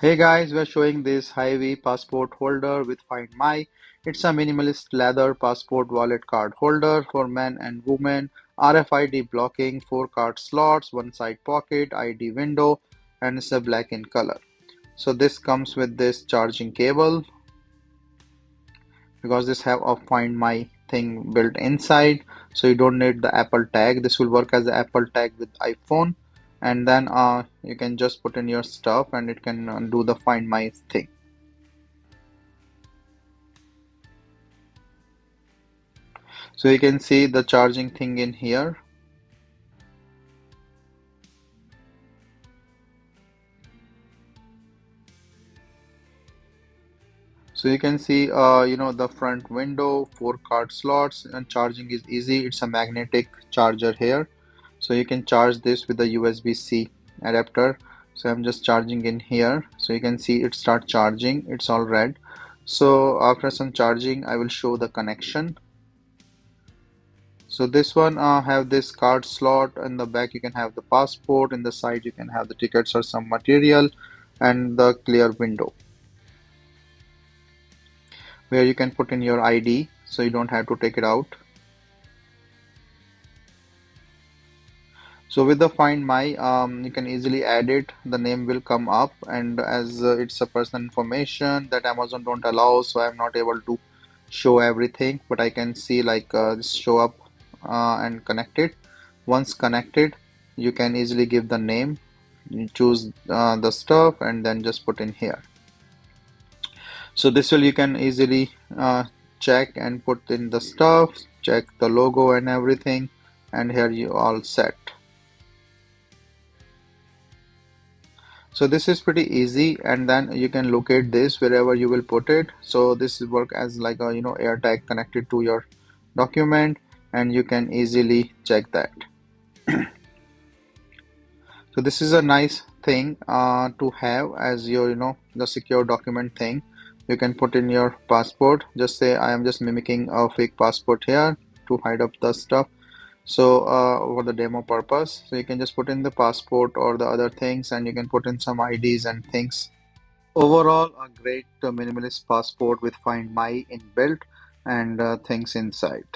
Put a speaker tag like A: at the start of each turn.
A: Hey guys, we're showing this HiWe passport holder with Find My. It's a minimalist leather passport wallet card holder for men and women. RFID blocking, 4 card slots, one side pocket, ID window, and it's a black in color. So this comes with this charging cable because this have a Find My thing built inside. So you don't need the Apple tag. This will work as the Apple tag with iPhone. And then you can just put in your stuff and it can do the Find My thing. So you can see the charging thing in here. So you can see the front window, 4 card slots, and charging is easy. It's a magnetic charger here. So you can charge this with a USB-C adapter. So I'm just charging in here. So you can see it start charging. It's all red. So after some charging, I will show the connection. So this one have this card slot. In the back you can have the passport. In the side you can have the tickets or some material, and the clear window where you can put in your ID so you don't have to take it out. So with the Find My, you can easily add it. The name will come up, and as it's a personal information that Amazon don't allow, so I'm not able to show everything, but I can see like this show up and connect it. Once connected, you can easily give the name. You choose the stuff and then just put in here. So this will you can easily check and put in the stuff, check the logo and everything, and here you all set. So this is pretty easy, and then you can locate this wherever you will put it. So this will work as like a AirTag connected to your document, and you can easily check that. So this is a nice thing to have as your the secure document thing. You can put in your passport. Just say I am just mimicking a fake passport here to hide up the stuff. So for the demo purpose, so you can just put in the passport or the other things, and you can put in some IDs and things. Overall, a great minimalist passport with Find My inbuilt and things inside.